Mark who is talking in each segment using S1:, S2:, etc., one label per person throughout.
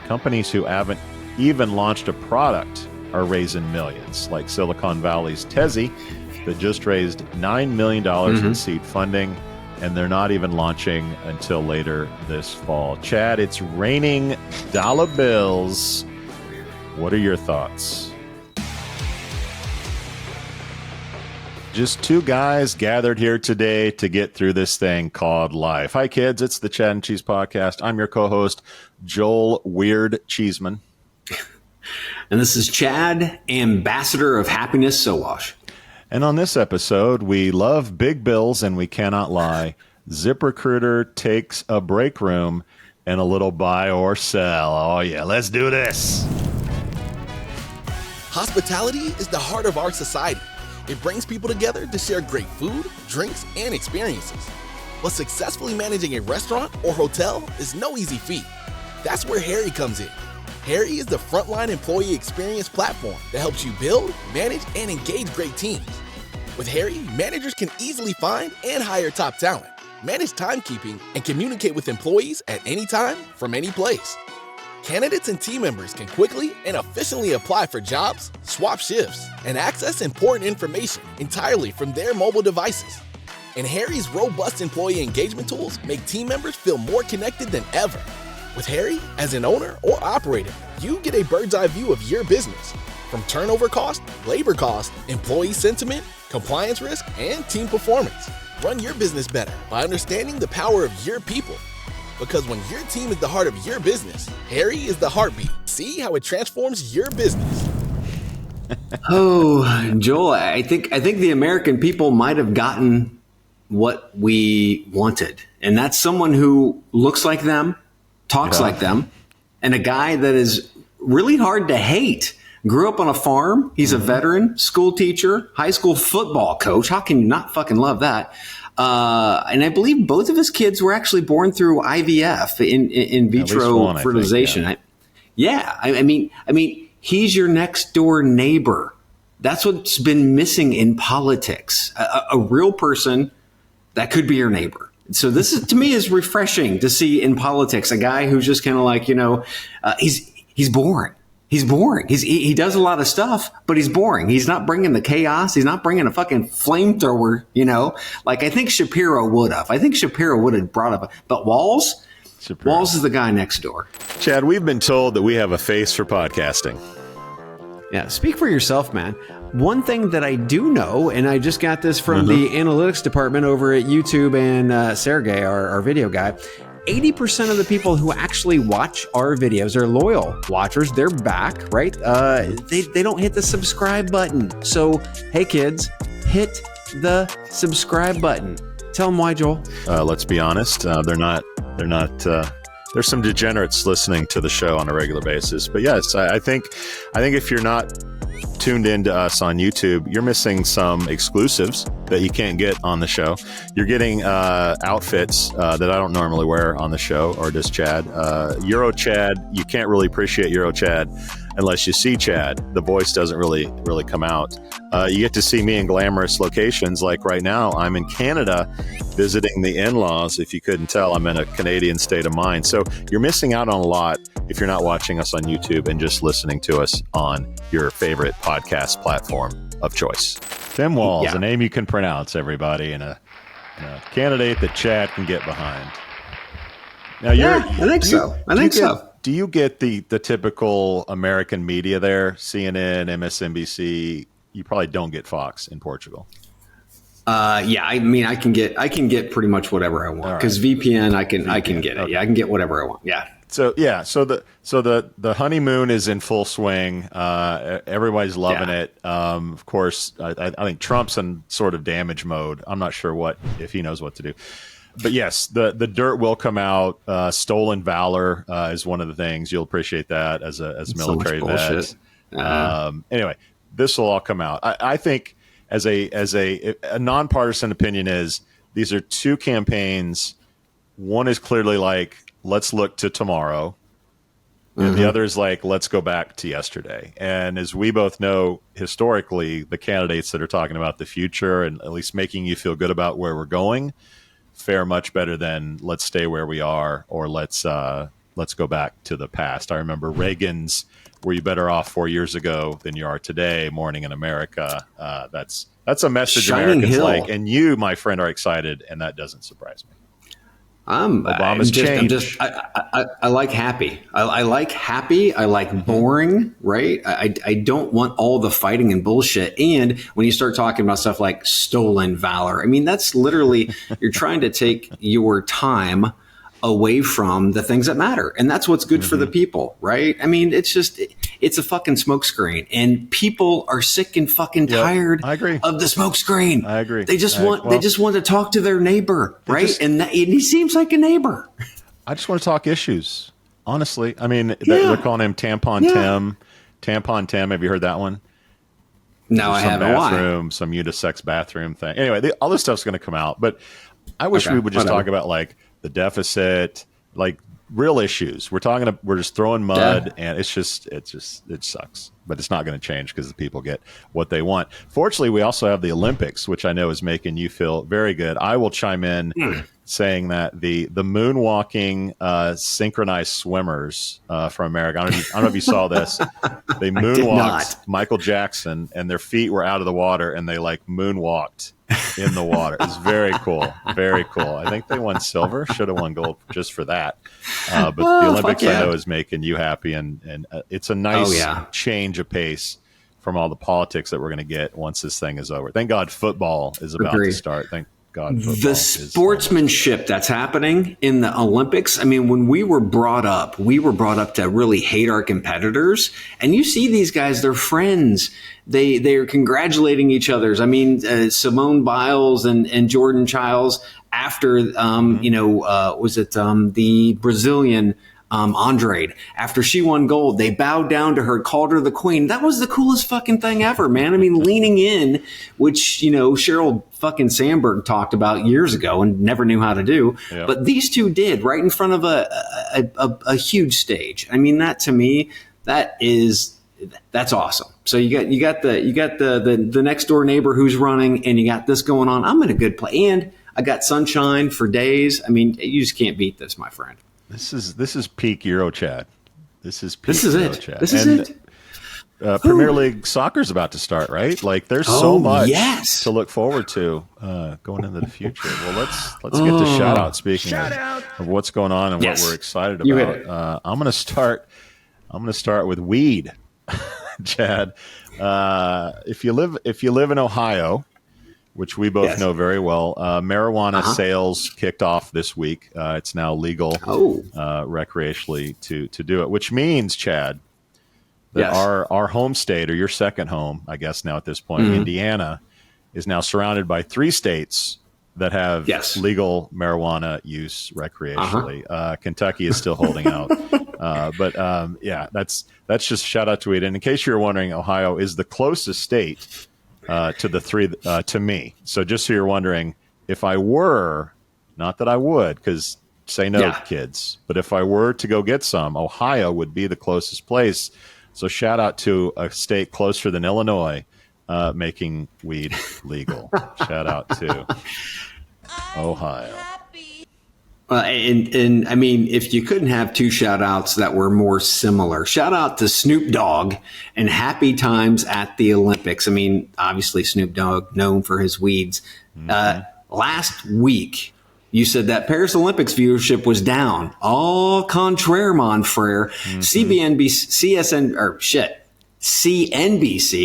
S1: companies who haven't even launched a product are raising millions, like Silicon Valley's Tezzy that just raised $9 million in seed funding, and they're not even launching until later this fall. Chad, it's raining dollar bills. What are your thoughts? Just two guys gathered here today to get through this thing called life. Hi, kids. It's the Chad and Cheese Podcast. I'm your co-host, Joel Weird Cheeseman.
S2: And this is Chad, ambassador of happiness, Sowash.
S1: And on this episode, we love big bills and we cannot lie. ZipRecruiter takes a break room and a little buy or sell. Oh, yeah. Let's do this.
S3: Hospitality is the heart of our society. It brings people together to share great food, drinks, and experiences. But successfully managing a restaurant or hotel is no easy feat. That's where Harri comes in. Harri is the frontline employee experience platform that helps you build, manage, and engage great teams. With Harri, managers can easily find and hire top talent, manage timekeeping, and communicate with employees at any time from any place. Candidates and team members can quickly and efficiently apply for jobs, swap shifts, and access important information entirely from their mobile devices. And Harri's robust employee engagement tools make team members feel more connected than ever. With Harri, as an owner or operator, you get a bird's eye view of your business, from turnover cost, labor cost, employee sentiment, compliance risk, and team performance. Run your business better by understanding the power of your people. Because when your team is the heart of your business, Harri is the heartbeat. See how it transforms your business.
S2: Oh, Joel, I think the American people might have gotten what we wanted. And that's someone who looks like them, talks like them, and a guy that is really hard to hate. Grew up on a farm. He's a veteran, school teacher, high school football coach. How can you not fucking love that? And I believe both of his kids were actually born through IVF, in vitro fertilization. I think, I mean, he's your next door neighbor. That's what's been missing in politics. A real person that could be your neighbor. So this is, to me, is refreshing to see in politics a guy who's just kind of like, he's boring. He's boring. He does a lot of stuff, but he's boring. He's not bringing the chaos. He's not bringing a fucking flamethrower, like I think Shapiro would have. I think Shapiro would have brought up, but Walls is the guy next door.
S1: Chad, we've been told that we have a face for podcasting.
S2: Yeah, speak for yourself, man. One thing that I do know, and I just got this from the analytics department over at YouTube and Sergey, our video guy, 80% of the people who actually watch our videos are loyal watchers. They're back, right? They don't hit the subscribe button. So, hey kids, hit the subscribe button. Tell them why, Joel.
S1: Let's be honest. They're not. There's some degenerates listening to the show on a regular basis. But yes, I think if you're not tuned in to us on YouTube, you're missing some exclusives that you can't get on the show. You're getting outfits that I don't normally wear on the show, or does Chad. Euro Chad, you can't really appreciate Euro Chad unless you see Chad. The voice doesn't really come out. You get to see me in glamorous locations, like right now I'm in Canada visiting the in-laws. If you couldn't tell, I'm in a Canadian state of mind. So you're missing out on a lot if you're not watching us on YouTube and just listening to us on your favorite podcast platform of choice. Tim Walls, a name you can pronounce, everybody, and a candidate that Chad can get behind. Now,
S2: I think so.
S1: Do you get the typical American media there? CNN, MSNBC. You probably don't get Fox in Portugal.
S2: I mean, I can get pretty much whatever I want because VPN, I can get it. Okay. Yeah, I can get whatever I want. Yeah.
S1: So the honeymoon is in full swing. Everybody's loving it. Of course, I think Trump's in sort of damage mode. I'm not sure if he knows what to do. But yes, the dirt will come out. Stolen valor is one of the things. You'll appreciate that as military vet. Anyway, this will all come out. I think as a nonpartisan opinion is these are two campaigns. One is clearly like, let's look to tomorrow. And the other is like, let's go back to yesterday. And as we both know, historically, the candidates that are talking about the future and at least making you feel good about where we're going fare much better than let's stay where we are or let's let's go back to the past. I remember Reagan's "Were you better off 4 years ago than you are today?" Morning in America. That's a message
S2: Shining
S1: Americans
S2: Hill.
S1: like, and you, my friend, are excited, and that doesn't surprise me.
S2: Obama's change. I like happy. I like happy. I like boring, right? I don't want all the fighting and bullshit. And when you start talking about stuff like stolen valor, I mean, that's literally, you're trying to take your time away from the things that matter. And that's what's good for the people, right? I mean, it's a fucking smokescreen, and people are sick and fucking tired
S1: I agree.
S2: of the smokescreen.
S1: I agree.
S2: They just want to talk to their neighbor, right? And he seems like a neighbor.
S1: I just want to talk issues. Honestly. I mean, they're calling him Tampon Tim. Tampon Tim. Have you heard that one?
S2: No, I haven't.
S1: Bathroom, some unisex bathroom thing. Anyway, all this stuff's going to come out, but I wish we would just talk about like the deficit, like real issues. We're just throwing mud, and it sucks. But it's not going to change because the people get what they want. Fortunately, we also have the Olympics, which I know is making you feel very good. I will chime in saying that the moonwalking synchronized swimmers from America, I don't know if you saw this. They moonwalked Michael Jackson, and their feet were out of the water, and they like moonwalked in the water. It's very cool. Very cool. I think they won silver. Should have won gold just for that. But the Olympics, I know, is making you happy, and it's a nice change of pace from all the politics that we're going to get once this thing is over. Thank God football is about to start. Thank God football
S2: the sportsmanship that's happening in the Olympics. I mean, when we were brought up to really hate our competitors, and you see these guys, they're friends. They are congratulating each other. I mean, Simone Biles and Jordan Childs after, was it the Brazilian Andrade, after she won gold, they bowed down to her, called her the queen. That was the coolest fucking thing ever, man. I mean, leaning in, which, Sheryl fucking Sandberg talked about years ago and never knew how to do. Yeah. But these two did right in front of a huge stage. I mean, that to me, that's awesome. So you got the next door neighbor who's running, and you got this going on. I'm in a good place, and I got sunshine for days. I mean, you just can't beat this, my friend.
S1: This is peak Euro Chad. This is
S2: it.
S1: Chad.
S2: This is it.
S1: Premier League soccer's about to start, right? Like, there's so much to look forward to going into the future. Well, let's get to shout out. Speaking of what's going on and what we're excited about, I'm going to start with weed, Chad. If you live in Ohio, which we both know very well, marijuana sales kicked off this week. It's now legal recreationally to do it, which means, Chad, that our home state, or your second home, I guess now at this point, Indiana, is now surrounded by 3 states that have legal marijuana use recreationally. Kentucky is still holding out. That's just shout out to weed. And in case you're wondering, Ohio is the closest state to the 3 to me. So just so you're wondering, if I were, not that I would, because say no, kids, but if I were to go get some, Ohio would be the closest place. So shout out to a state closer than Illinois making weed legal. Shout out to Ohio.
S2: And I mean, if you couldn't have 2 shout outs that were more similar, shout out to Snoop Dogg and happy times at the Olympics. I mean, obviously Snoop Dogg known for his weeds. Last week, you said that Paris Olympics viewership was down. Au contraire, mon frere. CNBC,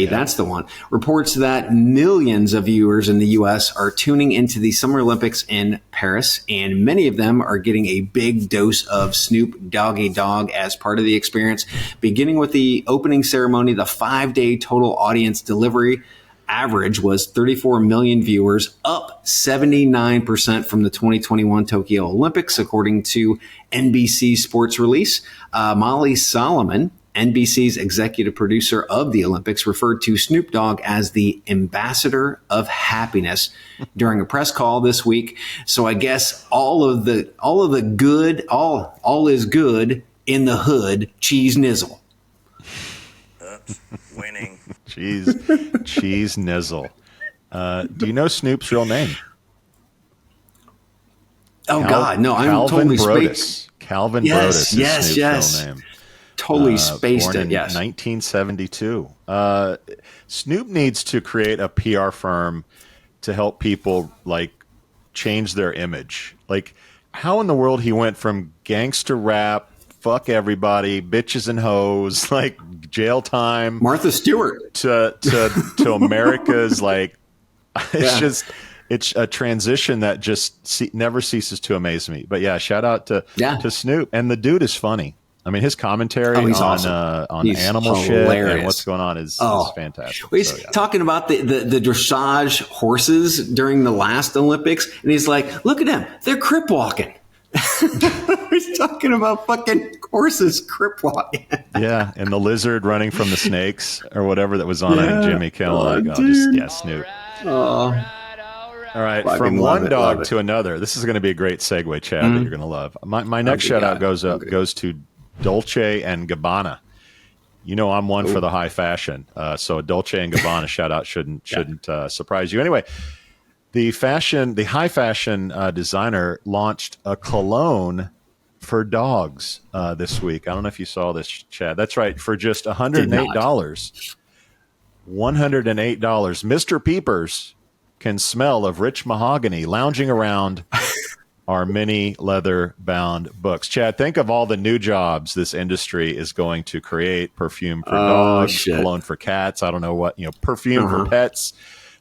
S2: that's the one, reports that millions of viewers in the U.S. are tuning into the Summer Olympics in Paris, and many of them are getting a big dose of Snoop Doggy Dogg as part of the experience. Beginning with the opening ceremony, the 5-day total audience delivery average was 34 million viewers, up 79% from the 2021 Tokyo Olympics, according to NBC Sports release. Molly Solomon, NBC's executive producer of the Olympics, referred to Snoop Dogg as the ambassador of happiness during a press call this week. So I guess all is good in the hood. Cheese nizzle.
S4: Oops, winning.
S1: Cheese nizzle. Do you know Snoop's real name?
S2: God, no! I'm totally
S1: Brodus. Calvin
S2: Yes,
S1: Brodus is Snoop's full name.
S2: Totally spaced
S1: born
S2: it.
S1: in
S2: Yes.
S1: 1972. Snoop needs to create a PR firm to help people like change their image. Like, how in the world he went from gangster rap, fuck everybody, bitches and hoes, like jail time,
S2: Martha Stewart
S1: to America's like, it's a transition that just never ceases to amaze me. But yeah, shout out to Snoop, and the dude is funny. I mean, his commentary on animal shit and what's going on is fantastic.
S2: Well, he's talking about the dressage horses during the last Olympics, and he's like, "Look at them, they're crip walking." He's talking about fucking horses crip walking.
S1: Yeah, and the lizard running from the snakes or whatever that was on Jimmy Kimmel. Snoop. All right, from one dog to another. This is going to be a great segue, Chad, that you're going to love. My next shout out goes to Dolce and Gabbana. You know I'm one for the high fashion, so a Dolce and Gabbana shout out shouldn't surprise you. Anyway, the high fashion designer launched a cologne for dogs this week. I don't know if you saw this, Chad. That's right, for just $108. $108. Mr. Peepers can smell of rich mahogany lounging around our many leather-bound books. Chad, think of all the new jobs this industry is going to create. Perfume for dogs, cologne for cats. I don't know what, perfume for pets.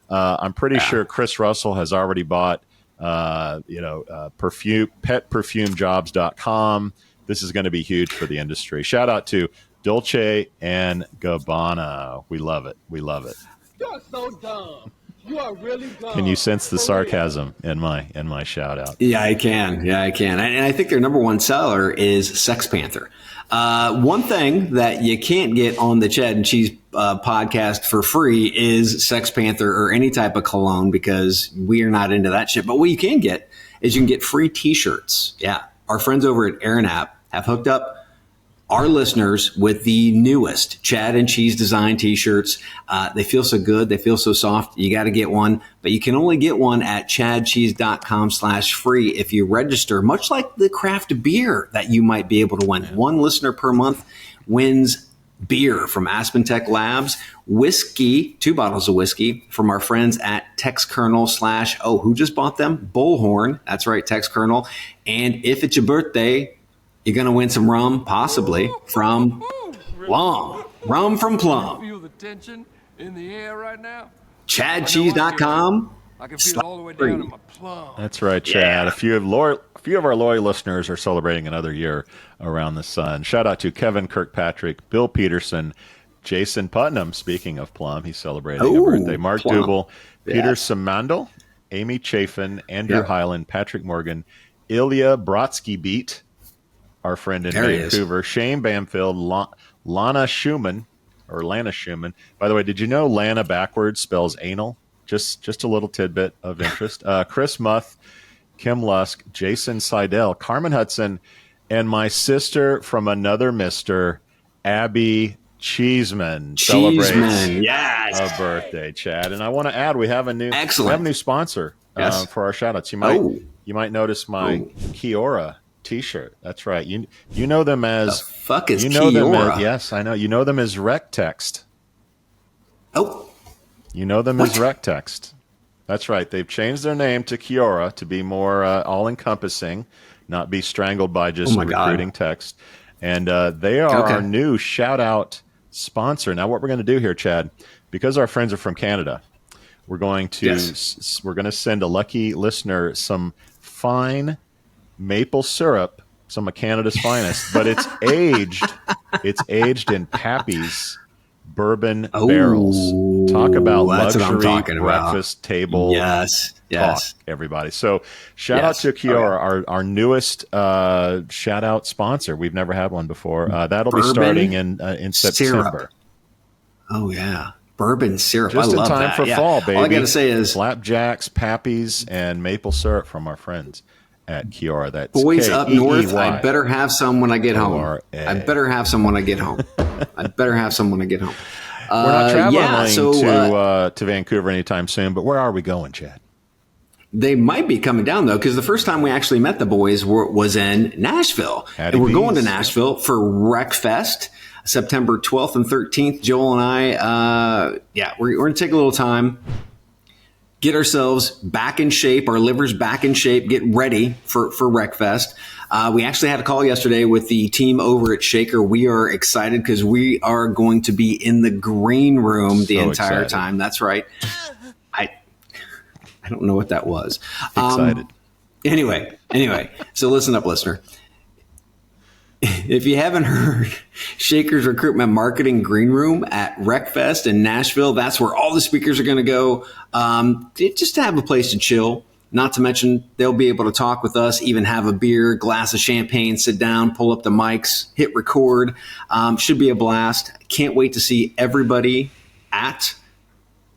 S1: I'm pretty sure Chris Russell has already bought, petperfumejobs.com. This is going to be huge for the industry. Shout out to Dolce and Gabbana. We love it. We love it.
S5: You're so dumb. You are really dumb.
S1: Can you sense the sarcasm in my shout out?
S2: Yeah, I can. And I think their number one seller is Sex Panther. One thing that you can't get on the Chad and Cheese podcast for free is Sex Panther or any type of cologne, because we are not into that shit. But what you can get is you can get free T-shirts. Yeah. Our friends over at Aaron App have hooked up our listeners with the newest Chad and Cheese design T-shirts. They feel so good. They feel so soft. You got to get one, but you can only get one at chadcheese.com/free if you register, much like the craft beer that you might be able to win. One listener per month wins beer from Aspen Tech Labs, whiskey, 2 bottles of whiskey from our friends at Tex Kernel / who just bought them? Bullhorn. That's right, Tex Kernel. And if it's your birthday, you're going to win some rum, possibly, from Plum. Rum from Plum.
S5: Feel the tension in the air right now?
S2: ChadCheese.com.
S5: I can feel it all the way down in my plum.
S1: That's right, Chad. Yeah. A few of our loyal listeners are celebrating another year around the sun. Shout out to Kevin Kirkpatrick, Bill Peterson, Jason Putnam. Speaking of Plum, he's celebrating a birthday. Mark Dubel, Peter Simandl, Amy Chafin, Andrew Hyland, Patrick Morgan, Ilya Brodsky Beat, our friend in Vancouver, Shane Bamfield, Lana Schumann. By the way, did you know Lana backwards spells anal? Just a little tidbit of interest. Chris Muth, Kim Lusk, Jason Seidel, Carmen Hudson, and my sister from another Mr., Abby Cheeseman celebrates a birthday, Chad. And I want to add, we have a new sponsor for our shout-outs. You might notice my Keeyora T-shirt. That's right. You know them as...
S2: The fuck is Keeyora?
S1: Yes, I know. You know them as RecText.
S2: Oh.
S1: You know them as RecText. That's right. They've changed their name to Keeyora to be more all-encompassing, not be strangled by just recruiting text. And they are our new shout-out sponsor. Now, what we're going to do here, Chad, because our friends are from Canada, we're going to send a lucky listener some fine maple syrup, some of Canada's finest, but it's aged in Pappy's bourbon barrels. Talk about luxury breakfast table talk, everybody. So shout out to Keeyora, our newest shout out sponsor. We've never had one before. That'll be starting in September.
S2: Oh yeah. Bourbon syrup.
S1: Just
S2: I love
S1: in time for fall, baby.
S2: All I got to say is
S1: flapjacks, Pappy's, and maple syrup from our friends at Keeyora. That's
S2: boys up north.
S1: K-E-E-Y.
S2: I better have some when I get home. We're not traveling
S1: to Vancouver anytime soon, but where are we going, Chad?
S2: They might be coming down, though, because the first time we actually met the boys was in Nashville. And we're going to Nashville for RecFest, September 12th and 13th. Joel and I, we're going to take a little time, get ourselves back in shape, our livers back in shape, get ready for RecFest. We actually had a call yesterday with the team over at Shaker. We are excited because we are going to be in the green room the entire time. That's right. I don't know what that was.
S1: Excited.
S2: Anyway, so listen up, listener. If you haven't heard, Shaker's Recruitment Marketing Green Room at RecFest in Nashville, that's where all the speakers are going to go, just to have a place to chill. Not to mention, they'll be able to talk with us, even have a beer, glass of champagne, sit down, pull up the mics, hit record. Should be a blast. Can't wait to see everybody at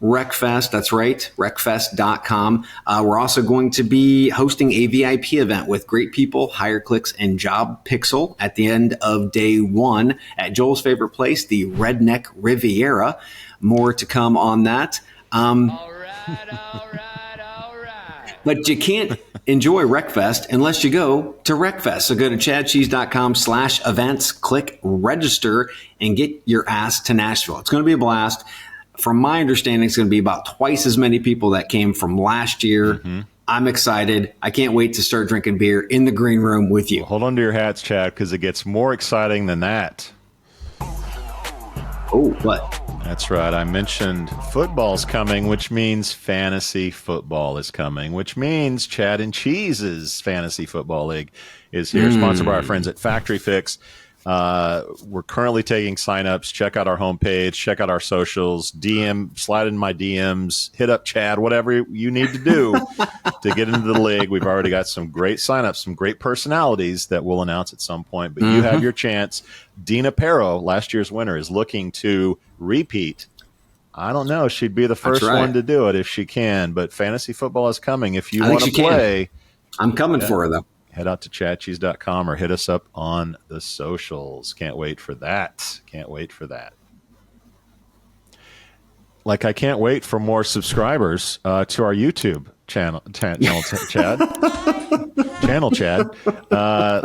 S2: RecFest. That's right, recfest.com. We're also going to be hosting a VIP event with great people, HireClicks and Job Pixel at the end of day one at Joel's favorite place, the Redneck Riviera. More to come on that.
S5: All right.
S2: But you can't enjoy RecFest unless you go to RecFest. So go to chadcheese.com/events, click register, and get your ass to Nashville. It's going to be a blast. From my understanding, it's going to be about twice as many people that came from last year. Mm-hmm. I'm excited. I can't wait to start drinking beer in the green room with you.
S1: Well, hold on to your hats, Chad, because it gets more exciting than that.
S2: Oh, what?
S1: That's right. I mentioned football's coming, which means fantasy football is coming, which means Chad and Cheese's Fantasy Football League is here, sponsored by our friends at Factory Fix. We're currently taking signups. Check out our homepage, check out our socials, slide in my DMs, hit up Chad, whatever you need to do to get into the league. We've already got some great signups, some great personalities that we'll announce at some point, but you have your chance. Dina Perro, last year's winner, is looking to repeat. I don't know. She'd be the first one to do it if she can, but fantasy football is coming. If you want to play,
S2: I'm coming for her, though.
S1: Head out to chatcheese.com or hit us up on the socials. Can't wait for that. Like I can't wait for more subscribers to our YouTube channel, Chad.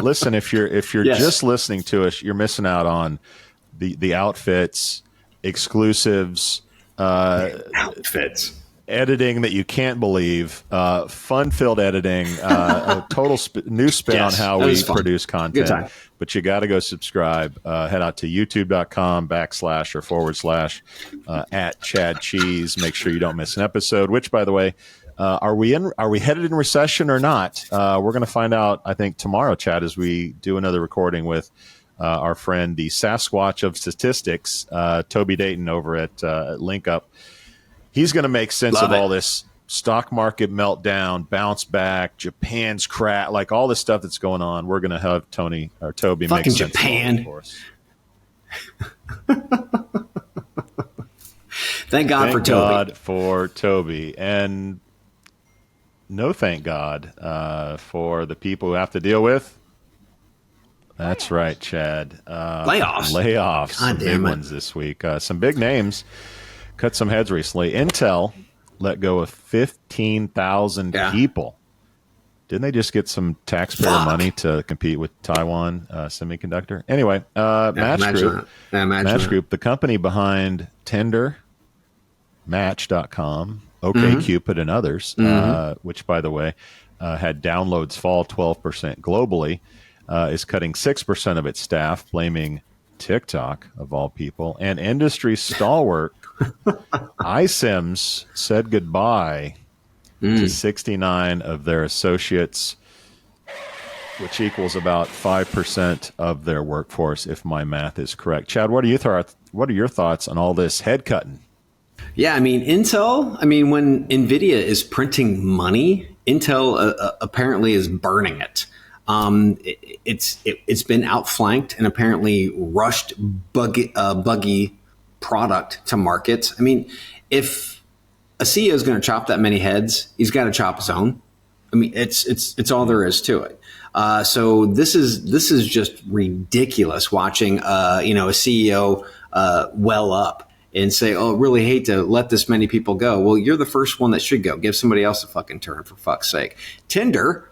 S1: Listen, if you're just listening to us, you're missing out on the outfits, exclusives, editing that you can't believe, fun-filled editing, a total new spin on how we produce content. But you got to go subscribe. Head out to youtube.com/or// at Chad Cheese. Make sure you don't miss an episode. Which, by the way, are we headed in recession or not? We're going to find out, I think, tomorrow, Chad, as we do another recording with our friend, the Sasquatch of Statistics, Toby Dayton over at Link Up. He's going to make sense of all this stock market meltdown, bounce back, Japan's crash, like all this stuff that's going on. We're going to have Toby make sense
S2: Japan.
S1: of it for us.
S2: Thank God
S1: for Toby. And no thank God for the people who have to deal with. That's right, Chad. Layoffs. Some big ones this week. Some big names cut some heads recently. Intel let go of 15,000 people. Didn't they just get some taxpayer money to compete with Taiwan Semiconductor? Anyway, Match Group, the company behind Tinder, Match.com, OkCupid, and others, which, by the way, had downloads fall 12% globally, is cutting 6% of its staff, blaming TikTok, of all people, and industry stalwart ICIMS said goodbye to 69 of their associates, which equals about 5% of their workforce, if my math is correct. Chad, what are your thoughts on all this head cutting?
S2: Yeah, Intel, when NVIDIA is printing money, Intel apparently is burning it. It's been outflanked and apparently rushed buggy product to market. If a CEO is going to chop that many heads, he's got to chop his own. It's all there is to it. So this is just ridiculous watching a CEO well up and say, oh, really hate to let this many people go. Well, you're the first one that should go. Give somebody else a fucking turn, for fuck's sake. Tinder,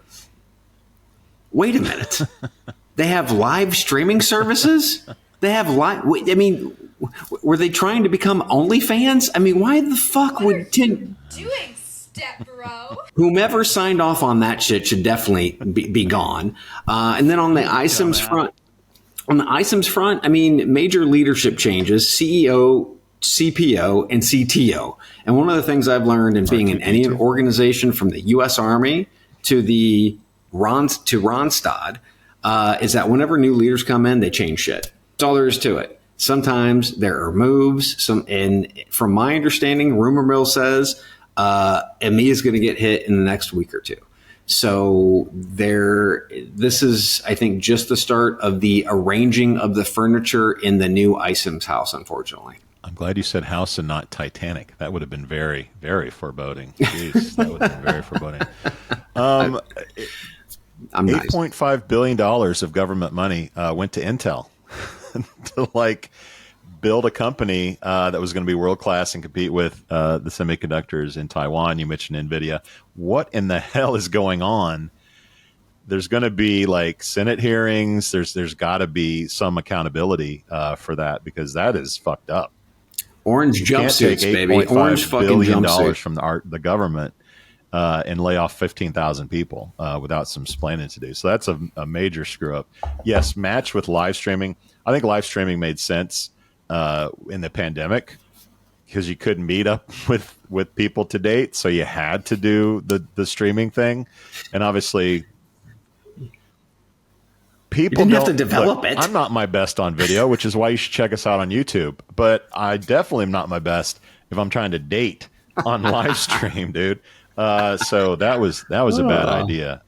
S2: wait a minute. They have live streaming services? They have live, I mean, were they trying to become OnlyFans? I mean, why the fuck would Tinder
S6: doing, step bro?
S2: Whomever signed off on that shit should definitely be gone. And then on the ICIMS front, I mean, major leadership changes, CEO, CPO, and CTO. And one of the things I've learned in being in any organization from the U.S. Army to the Ronstadt is that whenever new leaders come in, they change shit. That's all there is to it. Sometimes there are moves. And from my understanding, rumor mill says EMEA is going to get hit in the next week or two. So this is, I think, just the start of the arranging of the furniture in the new ICIMS house, unfortunately.
S1: I'm glad you said house and not Titanic. That would have been very, very foreboding. Jeez, that would have been very foreboding. $8.5 billion of government money went to Intel to build a company that was going to be world-class and compete with the semiconductors in Taiwan. You mentioned NVIDIA. What in the hell is going on? There's going to be Senate hearings. There's got to be some accountability for that, because that is fucked up.
S2: Orange jumpsuits, baby. Orange fucking jumpsuits
S1: from the government and lay off 15,000 people without some explaining to do. So that's a major screw up. Yes, match with live streaming. I think live streaming made sense in the pandemic because you couldn't meet up with people to date. So you had to do the streaming thing. And obviously people
S2: didn't have to develop it.
S1: I'm not my best on video, which is why you should check us out on YouTube. But I definitely am not my best if I'm trying to date on live stream, dude. So that was a bad idea.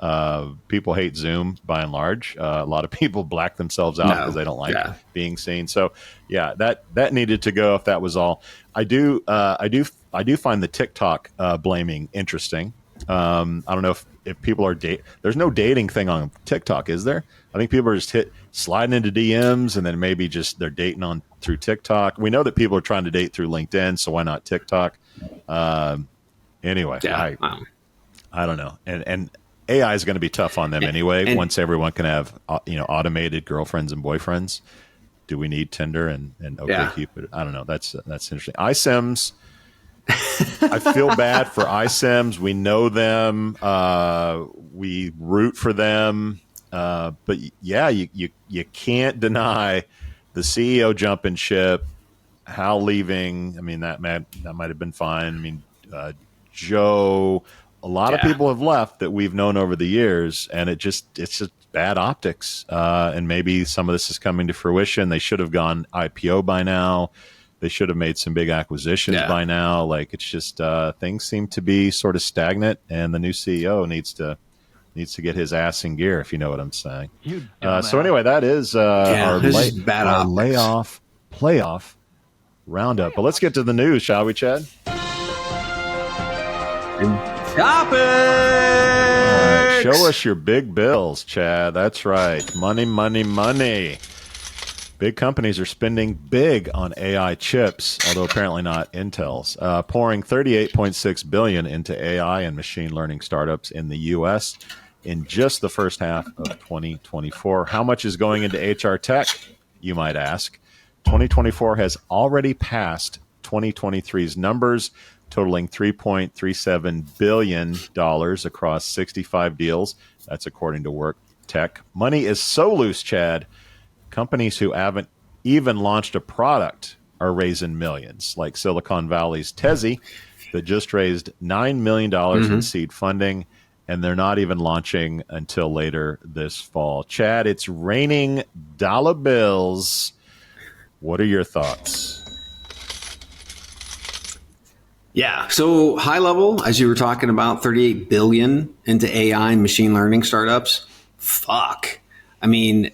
S1: People hate Zoom by and large. A lot of people black themselves out because they don't like being seen. So yeah, that needed to go if that was all. I do find the TikTok blaming interesting. I don't know if people are there's no dating thing on TikTok, is there? I think people are just sliding into DMs and then maybe just they're dating on through TikTok. We know that people are trying to date through LinkedIn, so why not TikTok? Anyway, I don't know. And AI is going to be tough on them anyway. Once everyone can have automated girlfriends and boyfriends, do we need Tinder and OkCupid? I don't know. That's interesting. ICIMS. I feel bad for ICIMS. We know them. We root for them. But yeah, you can't deny the CEO jumping ship, Hal leaving. I mean, that might have been fine. I mean, Joe, a lot of people have left that we've known over the years, and it's just bad optics. And maybe some of this is coming to fruition. They should have gone IPO by now. They should have made some big acquisitions by now. It's just things seem to be sort of stagnant, and the new CEO needs to get his ass in gear, if you know what I'm saying. So anyway, that is our playoff roundup. But let's get to the news, shall we, Chad?
S2: Stop it!
S1: All right, show us your big bills, Chad. That's right. Money, money, money. Big companies are spending big on AI chips, although apparently not Intel's, pouring $38.6 billion into AI and machine learning startups in the U.S. in just the first half of 2024. How much is going into HR tech, you might ask? 2024 has already passed 2023's numbers, totaling $3.37 billion across 65 deals. That's according to Work Tech. Money is so loose, Chad. Companies who haven't even launched a product are raising millions, like Silicon Valley's Tezzy, that just raised $9 million in seed funding, and they're not even launching until later this fall. Chad, it's raining dollar bills. What are your thoughts?
S2: Yeah. So high level, as you were talking about, 38 billion into AI and machine learning startups. Fuck. I mean,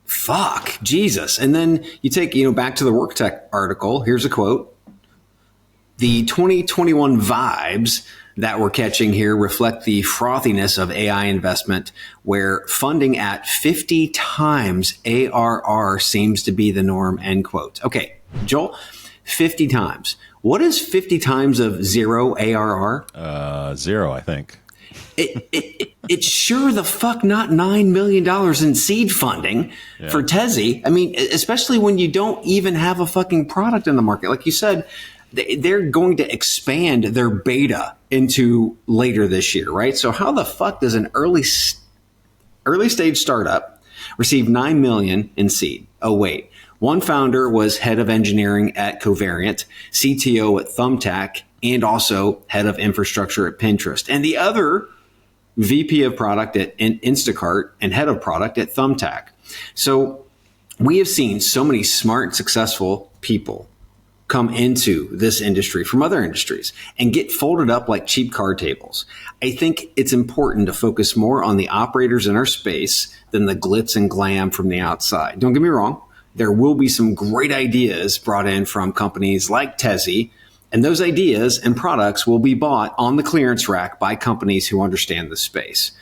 S2: fuck. Jesus. And then you take, back to the Work Tech article. Here's a quote. The 2021 vibes that we're catching here reflect the frothiness of AI investment, where funding at 50 times ARR seems to be the norm, end quote. Okay, Joel, 50 times. What is 50 times of 0 ARR?
S1: 0, I think.
S2: It's sure the fuck not $9 million in seed funding for Tezzy. I mean, especially when you don't even have a fucking product in the market. Like you said, they're going to expand their beta into later this year, right? So how the fuck does an early stage startup receive $9 million in seed? Oh, wait. One founder was head of engineering at Covariant, CTO at Thumbtack, and also head of infrastructure at Pinterest. And the other VP of product at Instacart and head of product at Thumbtack. So we have seen so many smart, successful people come into this industry from other industries and get folded up like cheap card tables. I think it's important to focus more on the operators in our space than the glitz and glam from the outside. Don't get me wrong. There will be some great ideas brought in from companies like Tezzy, and those ideas and products will be bought on the clearance rack by companies who understand the space.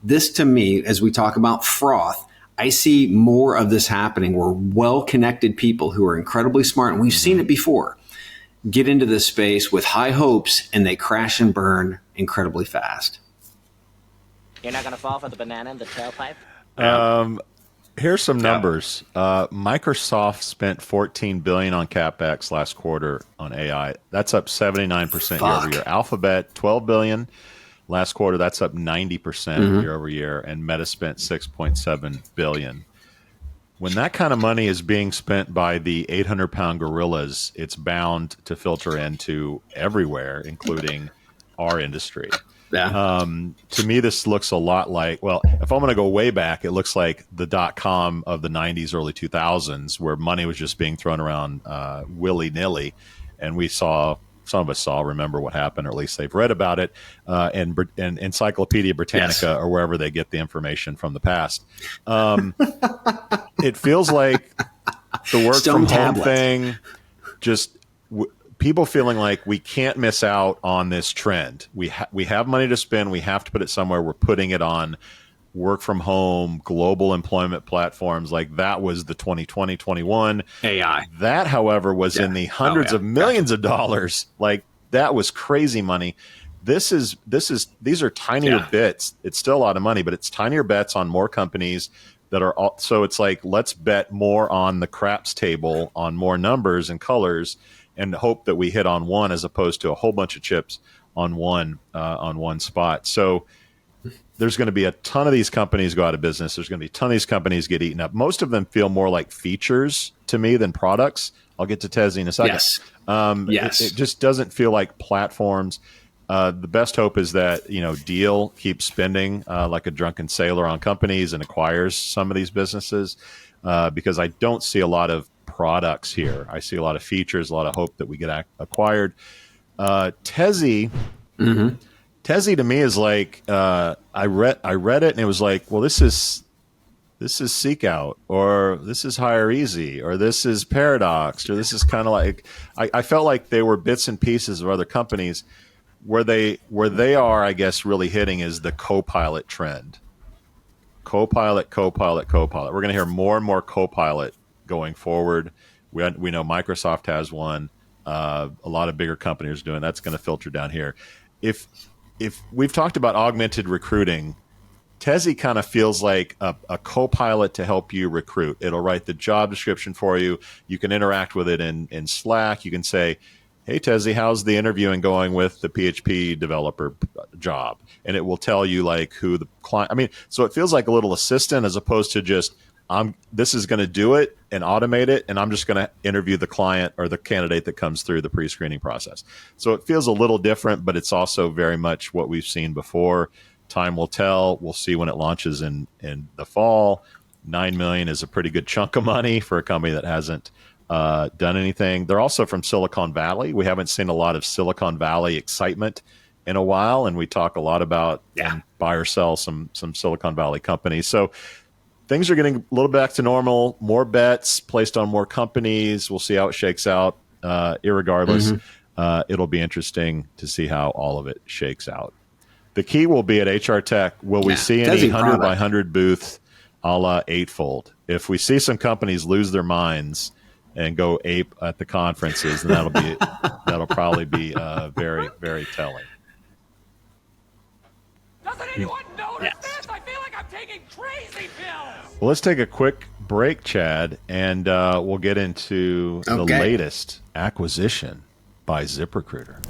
S2: This, to me, as we talk about froth, I see more of this happening where well-connected people who are incredibly smart, and we've seen it before, get into this space with high hopes and they crash and burn incredibly fast.
S7: You're not going to fall for the banana in the tailpipe?
S1: Here's some numbers. Microsoft spent $14 billion on CapEx last quarter on AI. That's up 79% year over year. Alphabet, $12 billion last quarter. That's up 90% year over year. And Meta spent $6.7 billion. When that kind of money is being spent by the 800-pound gorillas, it's bound to filter into everywhere, including our industry.
S2: Yeah.
S1: To me, this looks a lot like, well, if I'm going to go way back, it looks like the .com of the 90s, early 2000s, where money was just being thrown around willy-nilly. And we saw, some of us saw, remember what happened, or at least they've read about it, and Encyclopedia Britannica, or wherever they get the information from the past. It feels like the work from home thing, just people feeling like we can't miss out on this trend. We have money to spend. We have to put it somewhere. We're putting it on work from home, global employment platforms. Like that was the 2020, 21
S2: AI.
S1: That, however, was in the hundreds of millions of dollars. Like that was crazy money. These are tinier bits. It's still a lot of money, but it's tinier bets on more companies that are all, so it's like, let's bet more on the craps table on more numbers and colors and hope that we hit on one as opposed to a whole bunch of chips on one spot. So there's going to be a ton of these companies go out of business. There's going to be a ton of these companies get eaten up. Most of them feel more like features to me than products. I'll get to Tezzy in a second.
S2: Yes.
S1: It just doesn't feel like platforms. The best hope is that, Deal keeps spending like a drunken sailor on companies and acquires some of these businesses because I don't see a lot of products here. I see a lot of features, a lot of hope that we get acquired. Tezzy to me is like I read it and it was like, well, this is Seek Out, or this is Hire Easy, or this is Paradox, or this is kind of like I felt like they were bits and pieces of other companies. Where they are, I guess, really hitting is the Copilot trend. Copilot. We're going to hear more and more Copilot going forward. We know Microsoft has one. A lot of bigger companies are doing. That's going to filter down here. If we've talked about augmented recruiting, Tezzy kind of feels like a Copilot to help you recruit. It'll write the job description for you. You can interact with it in Slack. You can say, hey, Tezzy, how's the interviewing going with the PHP developer job? And it will tell you like who the client. I mean, so it feels like a little assistant as opposed to just this is going to do it and automate it, and I'm just going to interview the client or the candidate that comes through the pre-screening process. So it feels a little different, but it's also very much what we've seen before. Time will tell. We'll see when it launches in the fall. $9 million is a pretty good chunk of money for a company that hasn't done anything. They're also from Silicon Valley. We haven't seen a lot of Silicon Valley excitement in a while, and we talk a lot about buy or sell some Silicon Valley companies. So things are getting a little back to normal. More bets placed on more companies. We'll see how it shakes out. Irregardless, it'll be interesting to see how all of it shakes out. The key will be at HR Tech. Will we see any 100 by 100 booth a la Eightfold? If we see some companies lose their minds and go ape at the conferences, and that'll probably be very, very telling.
S5: Doesn't anyone notice this? I feel like I'm taking crazy pills.
S1: Well, let's take a quick break, Chad, and we'll get into the latest acquisition by ZipRecruiter.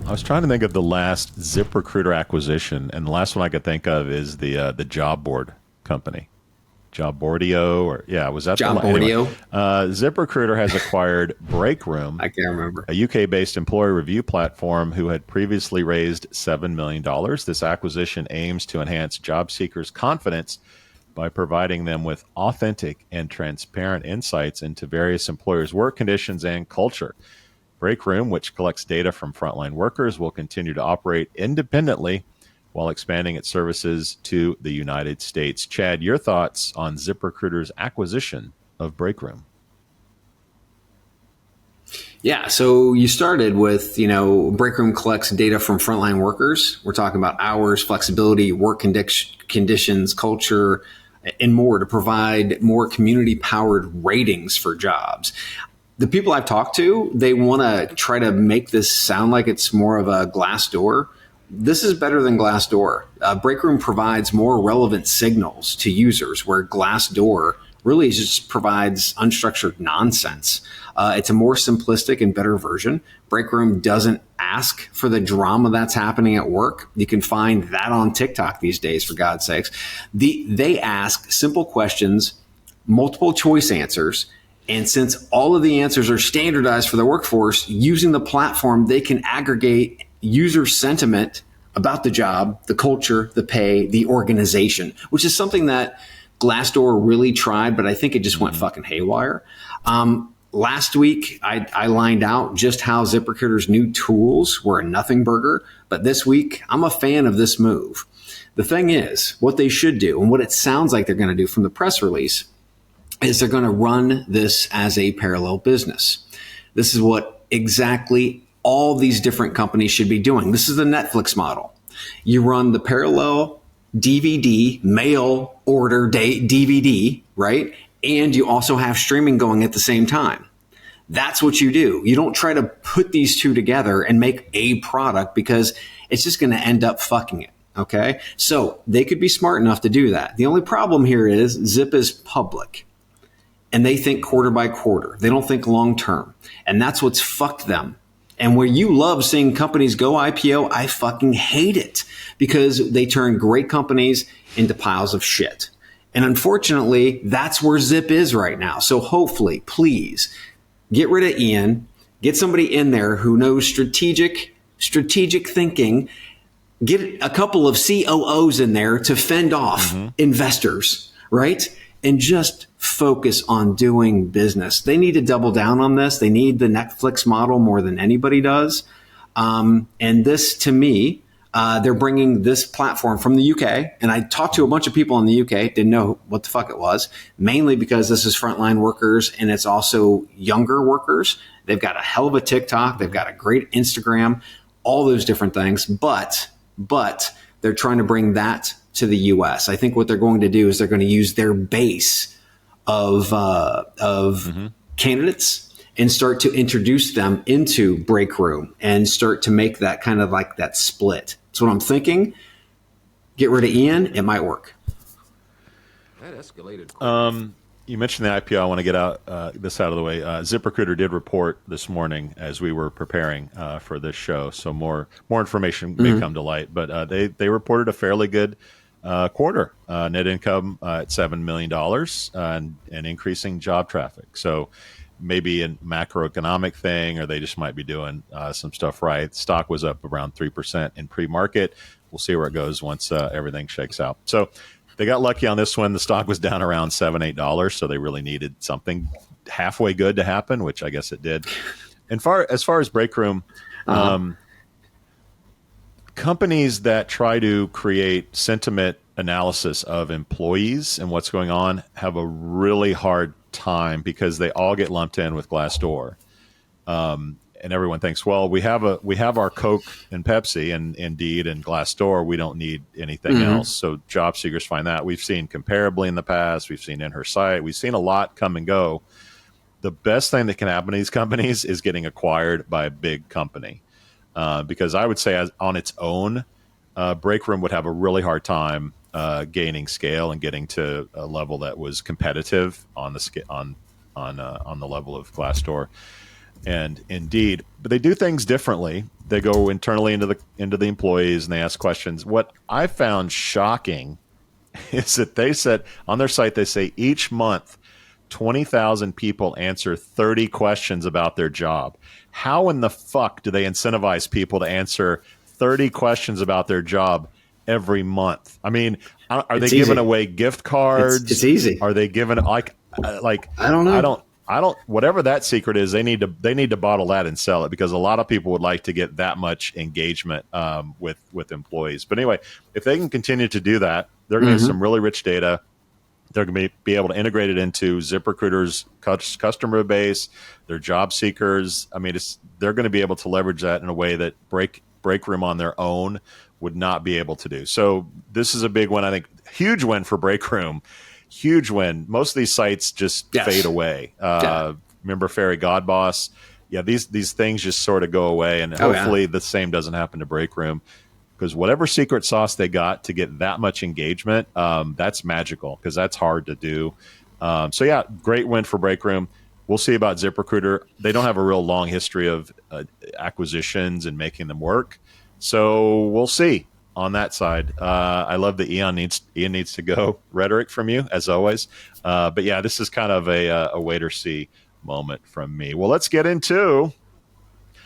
S1: I was trying to think of the last ZipRecruiter acquisition, and the last one I could think of is the job board company, Jobboardio, was that
S2: Jobboardio?
S1: ZipRecruiter has acquired BreakRoom.
S2: I can't remember.
S1: A UK-based employee review platform who had previously raised $7 million. This acquisition aims to enhance job seekers' confidence by providing them with authentic and transparent insights into various employers' work conditions and culture. BreakRoom, which collects data from frontline workers, will continue to operate independently while expanding its services to the United States. Chad, your thoughts on ZipRecruiter's acquisition of BreakRoom?
S2: Yeah, so you started with, BreakRoom collects data from frontline workers. We're talking about hours, flexibility, work conditions, culture, and more to provide more community-powered ratings for jobs. The people I've talked to, they want to try to make this sound like it's more of a Glassdoor. This is better than Glassdoor. BreakRoom provides more relevant signals to users, where Glassdoor really just provides unstructured nonsense. It's a more simplistic and better version. BreakRoom doesn't ask for the drama that's happening at work. You can find that on TikTok these days, for God's sakes. They ask simple questions, multiple choice answers, and since all of the answers are standardized for the workforce, using the platform, they can aggregate user sentiment about the job, the culture, the pay, the organization, which is something that Glassdoor really tried, but I think it just went fucking haywire. Last week, I lined out just how ZipRecruiter's new tools were a nothing burger, but this week, I'm a fan of this move. The thing is, what they should do, and what it sounds like they're going to do from the press release, is they're going to run this as a parallel business. This is what exactly all these different companies should be doing. This is the Netflix model. You run the parallel DVD, mail order date DVD, right? And you also have streaming going at the same time. That's what you do. You don't try to put these two together and make a product, because it's just going to end up fucking it. Okay. So they could be smart enough to do that. The only problem here is Zip is public. And they think quarter by quarter. They don't think long term. And that's what's fucked them. And where you love seeing companies go IPO, I fucking hate it, because they turn great companies into piles of shit. And unfortunately, that's where Zip is right now. So hopefully, please get rid of Ian, get somebody in there who knows strategic thinking, get a couple of COOs in there to fend off investors, right? And just focus on doing business. They need to double down on this. They need the Netflix model more than anybody does. And this, to me, they're bringing this platform from the UK. And I talked to a bunch of people in the UK, didn't know what the fuck it was, mainly because this is frontline workers and it's also younger workers. They've got a hell of a TikTok. They've got a great Instagram, all those different things. But they're trying to bring that to the US. I think what they're going to do is they're going to use their base of candidates and start to introduce them into BreakRoom and start to make that kind of like that split. That's what I'm thinking. Get rid of Ian. It might work.
S8: That escalated.
S1: You mentioned the IPO. I want to get this out of the way. ZipRecruiter did report this morning as we were preparing for this show, so more information may come to light. But they reported a fairly good quarter, net income at $7 million and increasing job traffic. So maybe a macroeconomic thing, or they just might be doing some stuff right. Stock was up around 3% in pre-market. We'll see where it goes once everything shakes out. So they got lucky on this one. The stock was down around $7, $8, so they really needed something halfway good to happen, which I guess it did. And as far as BreakRoom, companies that try to create sentiment analysis of employees and what's going on have a really hard time because they all get lumped in with Glassdoor. And everyone thinks, well, we have our Coke and Pepsi and Indeed and Glassdoor. We don't need anything else. So job seekers find that. We've seen Comparably in the past. We've seen In Her Sight. We've seen a lot come and go. The best thing that can happen to these companies is getting acquired by a big company. Because I would say on its own, BreakRoom would have a really hard time gaining scale and getting to a level that was competitive on the level of Glassdoor and Indeed. But they do things differently. They go internally into the employees and they ask questions. What I found shocking is that they said on their site, they say each month 20,000 people answer 30 questions about their job. How in the fuck do they incentivize people to answer 30 questions about their job every month? I mean, are they giving away gift cards?
S2: It's easy.
S1: Are they giving like
S2: I don't know.
S1: I don't whatever that secret is, they need to bottle that and sell it because a lot of people would like to get that much engagement with employees. But anyway, if they can continue to do that, they're going to get some really rich data. They're going to be able to integrate it into ZipRecruiter's customer base, their job seekers. I mean, they're going to be able to leverage that in a way that BreakRoom on their own would not be able to do. So this is a big one, I think. Huge win for BreakRoom. Huge win. Most of these sites just fade away. Remember Fairy Godboss? Yeah, these things just sort of go away, and hopefully the same doesn't happen to BreakRoom. Because whatever secret sauce they got to get that much engagement, that's magical because that's hard to do. So yeah, great win for BreakRoom. We'll see about ZipRecruiter. They don't have a real long history of acquisitions and making them work. So we'll see on that side. I love the Ian needs to go rhetoric from you as always. But yeah, this is kind of a wait or see moment from me. Well, let's get into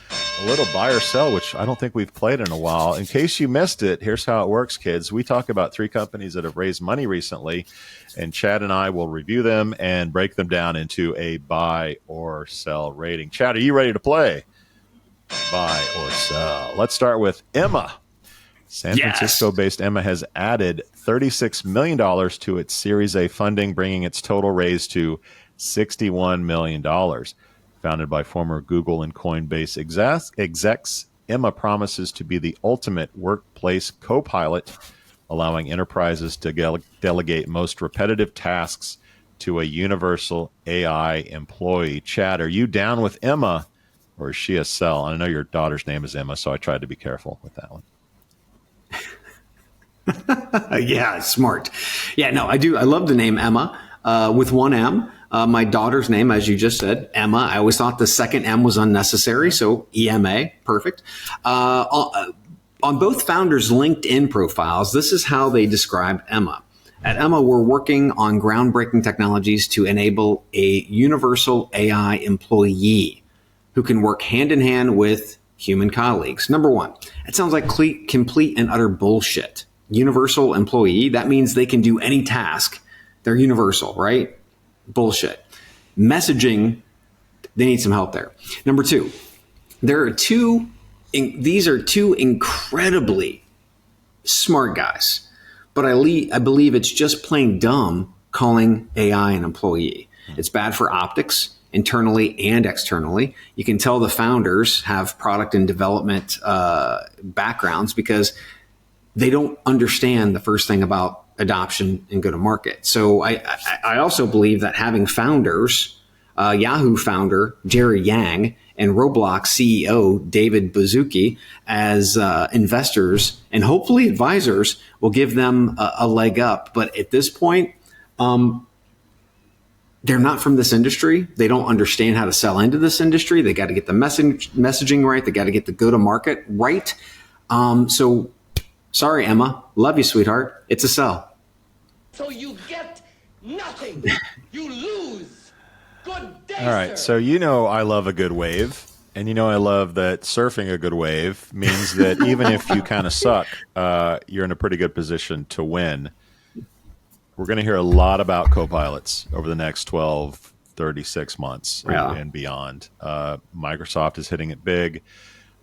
S1: a little buy or sell, which I don't think we've played in a while. In case you missed it, here's how it works, kids. We talk about 3 companies that have raised money recently, and Chad and I will review them and break them down into a buy or sell rating. Chad, are you ready to play? Buy or sell. Let's start with Emma. San Francisco-based Emma has added $36 million to its Series A funding, bringing its total raise to $61 million. Founded by former Google and Coinbase execs, Emma promises to be the ultimate workplace co-pilot, allowing enterprises to delegate most repetitive tasks to a universal AI employee. Chad, are you down with Emma, or is she a sell? And I know your daughter's name is Emma, so I tried to be careful with that one.
S2: Yeah, smart. Yeah, no, I do. I love the name Emma with one M. My daughter's name, as you just said, Emma. I always thought the second M was unnecessary, so EMA, perfect. On both founders' LinkedIn profiles, this is how they describe Emma. At Emma, we're working on groundbreaking technologies to enable a universal AI employee who can work hand in hand with human colleagues. Number one, it sounds like complete and utter bullshit. Universal employee, that means they can do any task. They're universal, right? Bullshit. Messaging, they need some help there. Number two, these are 2 incredibly smart guys, but I believe it's just plain dumb calling AI an employee. It's bad for optics, internally and externally. You can tell the founders have product and development backgrounds because they don't understand the first thing about adoption and go to market. So I also believe that having founders, Yahoo founder Jerry Yang and Roblox CEO David Baszucki as investors and hopefully advisors will give them a leg up. But at this point, they're not from this industry. They don't understand how to sell into this industry. They got to get the messaging right. They got to get the go to market right. So sorry, Emma. Love you, sweetheart. It's a sell.
S5: So you get nothing. You lose. Good day,
S1: All right.
S5: sir.
S1: So you know I love a good wave. And you know I love that surfing a good wave means that even if you kind of suck, you're in a pretty good position to win. We're going to hear a lot about co-pilots over the next 12, 36 months
S2: Yeah.
S1: and beyond. Microsoft is hitting it big.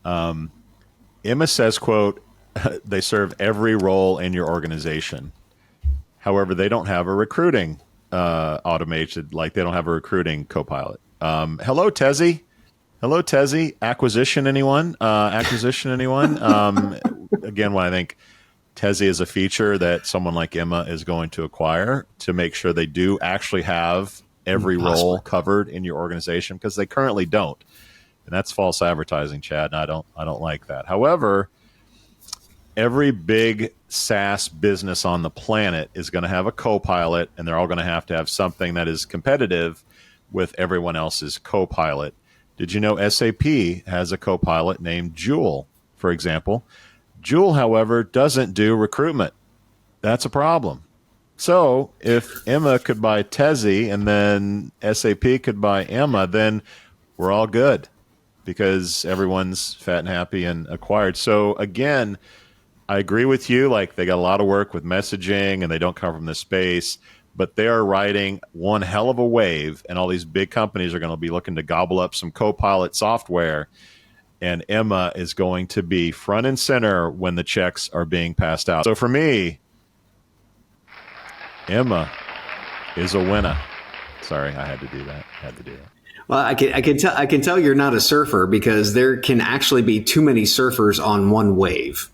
S1: Emma says, quote, they serve every role in your organization. However, they don't have a recruiting automated, like they don't have a recruiting co-pilot. Hello, Tezzy. Hello, Tezzy. Acquisition, anyone? Again, when I think Tezzy is a feature that someone like Emma is going to acquire to make sure they do actually have every role covered in your organization, because they currently don't. And that's false advertising, Chad, and I don't like that. However, every big SaaS business on the planet is going to have a co-pilot, and they're all going to have something that is competitive with everyone else's co-pilot. Did you know SAP has a co-pilot named Joule, for example? Joule, however, doesn't do recruitment. That's a problem. So if Emma could buy Tezzy and then SAP could buy Emma, then we're all good because everyone's fat and happy and acquired. So again, I agree with you. Like, they got a lot of work with messaging and they don't come from this space, but they are riding one hell of a wave, and all these big companies are going to be looking to gobble up some co-pilot software. And Emma is going to be front and center when the checks are being passed out. So for me, Emma is a winner. Sorry, I had to do that.
S2: Well, I can tell you're not a surfer, because there can actually be too many surfers on one wave.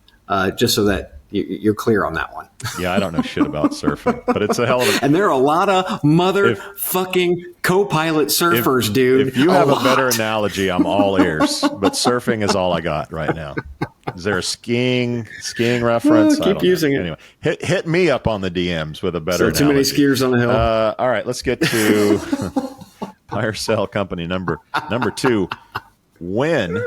S2: Just so that you're clear on that one.
S1: Yeah, I don't know shit about surfing, but it's a hell of a...
S2: And there are a lot of motherfucking co-pilot surfers, dude.
S1: If you have a better analogy, I'm all ears. But surfing is all I got right now. Is there a skiing reference?
S2: Keep using it.
S1: Anyway, hit me up on the DMs with a better analogy.
S2: Too many skiers on the hill.
S1: All right, let's get to buy or sell company number 2. Win.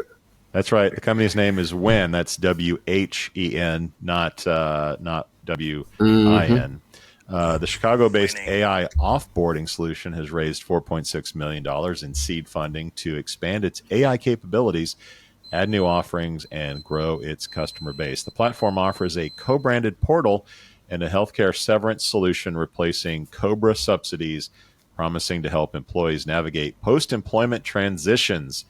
S1: That's right. The company's name is Win. That's WHEN, not WIN. The Chicago-based AI offboarding solution has raised $4.6 million in seed funding to expand its AI capabilities, add new offerings, and grow its customer base. The platform offers a co-branded portal and a healthcare severance solution replacing COBRA subsidies, promising to help employees navigate post-employment transitions.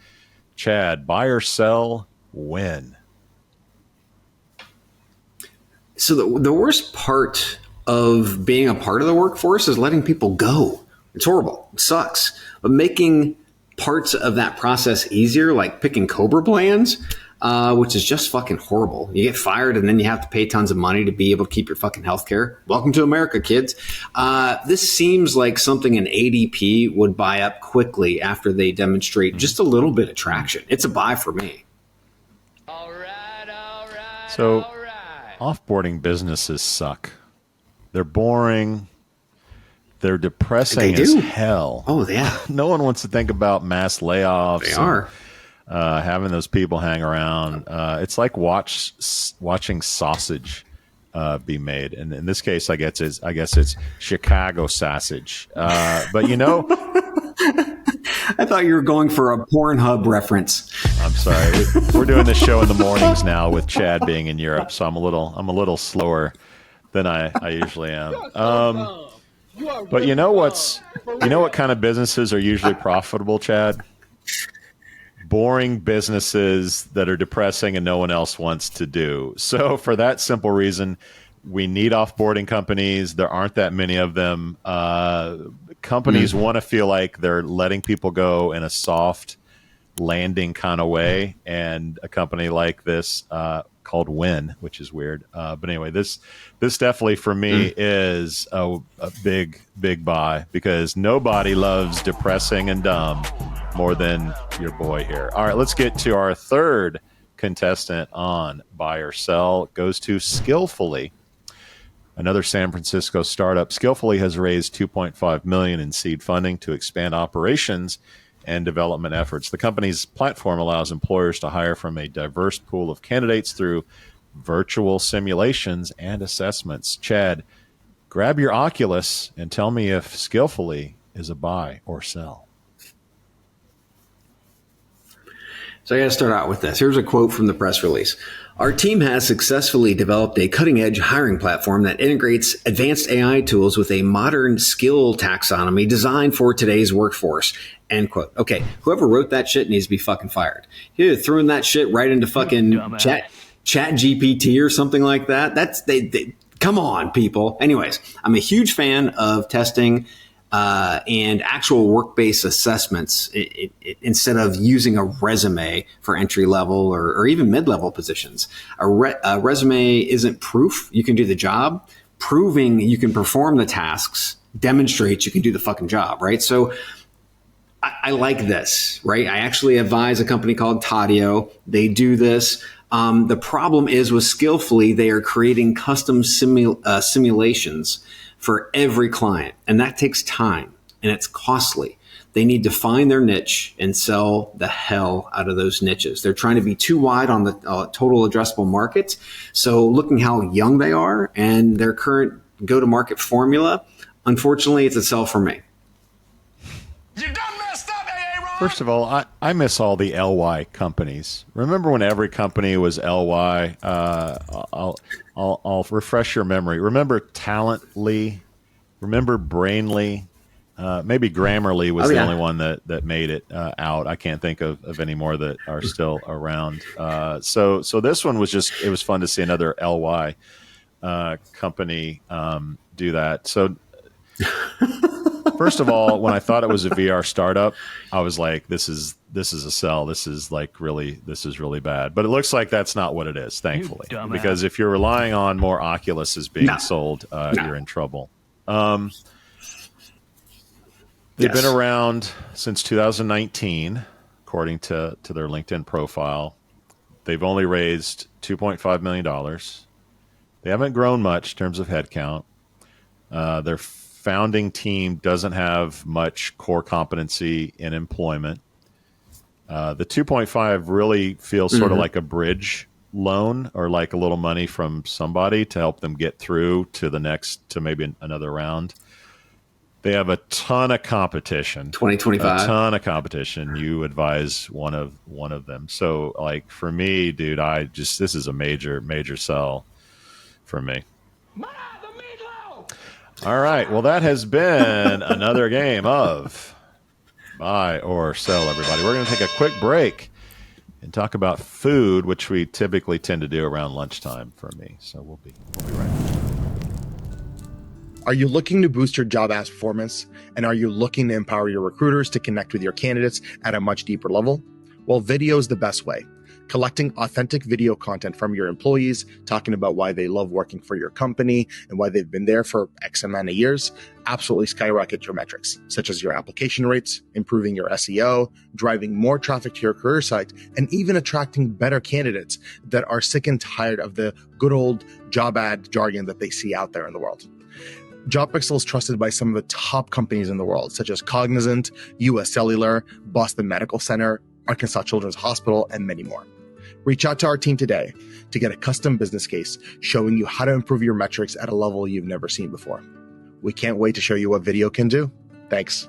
S1: Chad, buy or sell, Win.
S2: So the worst part of being a part of the workforce is letting people go. It's horrible. It sucks. But making parts of that process easier, like picking COBRA plans, which is just fucking horrible. You get fired and then you have to pay tons of money to be able to keep your fucking health care. Welcome to America, kids. This seems like something an ADP would buy up quickly after they demonstrate just a little bit of traction. It's a buy for me.
S1: So offboarding businesses suck. They're boring. They're depressing as hell.
S2: Oh, yeah.
S1: No one wants to think about mass layoffs.
S2: They are.
S1: Having those people hang around. It's like watching sausage be made. And in this case, I guess it's Chicago sausage. But you know,
S2: I thought you were going for a Pornhub reference.
S1: I'm sorry. We're doing this show in the mornings now with Chad being in Europe, so I'm a little slower than I usually am. But you know what kind of businesses are usually profitable, Chad? Boring businesses that are depressing and no one else wants to do. So for that simple reason, we need offboarding companies. There aren't that many of them. Companies want to feel like they're letting people go in a soft landing kind of way. And a company like this called Win, which is weird. But anyway, this definitely for me is a big buy, because nobody loves depressing and dumb more than your boy here. All right, let's get to our third contestant on buy or sell. It goes to Skillfully, another San Francisco startup. Skillfully has raised $2.5 million in seed funding to expand operations and development efforts. The company's platform allows employers to hire from a diverse pool of candidates through virtual simulations and assessments. Chad, grab your Oculus and tell me if Skillfully is a buy or sell.
S2: So I got to start out with this. Here's a quote from the press release. Our team has successfully developed a cutting-edge hiring platform that integrates advanced AI tools with a modern skill taxonomy designed for today's workforce. End quote. Okay, whoever wrote that shit needs to be fucking fired. You're throwing that shit right into fucking chat GPT or something like that. That's they come on, people. Anyways, I'm a huge fan of testing and actual work-based assessments instead of using a resume for entry level or even mid-level positions. A resume isn't proof you can do the job. Proving you can perform the tasks demonstrates you can do the fucking job, right? So I like this, right? I actually advise a company called Tadio. They do this. The problem is with Skillfully, they are creating custom simulations for every client. And that takes time and it's costly. They need to find their niche and sell the hell out of those niches. They're trying to be too wide on the total addressable market. So looking how young they are and their current go-to-market formula, unfortunately, it's a sell for me.
S4: You done messed up, AA Ron.
S1: First of all, I miss all the LY companies. Remember when every company was LY? I'll refresh your memory. Remember Talently? Remember Brainly? Maybe Grammarly was the only one that made it out. I can't think of any more that are still around. So this one was it was fun to see another LY company do that. So first of all, when I thought it was a VR startup, I was like, this is a sell. This is really bad. But it looks like that's not what it is, thankfully. Because if you're relying on more Oculuses being sold, you're in trouble. They've been around since 2019, according to their LinkedIn profile. They've only raised $2.5 million. They haven't grown much in terms of headcount. Their founding team doesn't have much core competency in employment. The 2.5 really feels sort of like a bridge loan or like a little money from somebody to help them get through to maybe another round. They have a ton of competition.
S2: 2025.
S1: A ton of competition. You advise one of them. So like for me, dude, this is a major sell for me. All right. Well, that has been another game of buy or sell, everybody. We're going to take a quick break and talk about food, which we typically tend to do around lunchtime for me. So we'll be right back.
S9: Are you looking to boost your job ads performance? And are you looking to empower your recruiters to connect with your candidates at a much deeper level? Well, video is the best way. Collecting authentic video content from your employees, talking about why they love working for your company and why they've been there for X amount of years, absolutely skyrocket your metrics, such as your application rates, improving your SEO, driving more traffic to your career site, and even attracting better candidates that are sick and tired of the good old job ad jargon that they see out there in the world. JobPixel is trusted by some of the top companies in the world, such as Cognizant, US Cellular, Boston Medical Center, Arkansas Children's Hospital, and many more. Reach out to our team today to get a custom business case showing you how to improve your metrics at a level you've never seen before. We can't wait to show you what video can do. Thanks.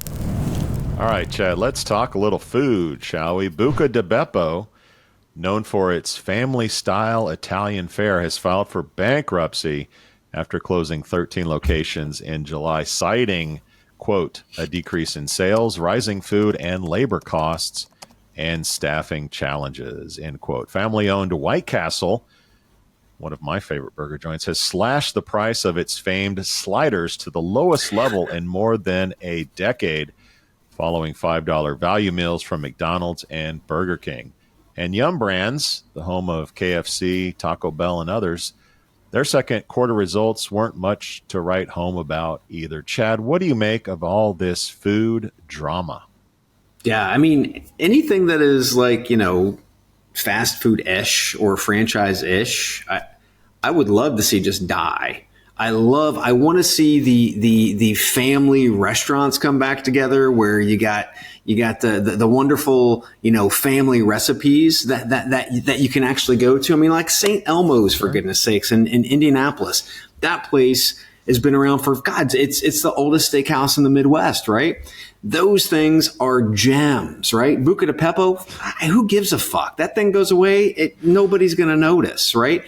S1: All right, Chad, let's talk a little food, shall we? BucaDiBepo, known for its family-style Italian fare, has filed for bankruptcy after closing 13 locations in July, citing, quote, a decrease in sales, rising food and labor costs, and staffing challenges, end quote. Family-owned White Castle, one of my favorite burger joints, has slashed the price of its famed sliders to the lowest level in more than a decade, following $5 value meals from McDonald's and Burger King. And Yum Brands, the home of KFC, Taco Bell, and others, their second quarter results weren't much to write home about either. Chad, what do you make of all this food drama?
S2: Yeah, I mean, anything that is like, fast food-ish or franchise-ish, I would love to see just die. I want to see the family restaurants come back together where you got the wonderful, family recipes that you can actually go to. I mean, like St. Elmo's, for goodness sakes, in Indianapolis. That place has been around for it's the oldest steakhouse in the Midwest, right? Those things are gems, right? BucaDiBepo, who gives a fuck? That thing goes away, nobody's going to notice, right?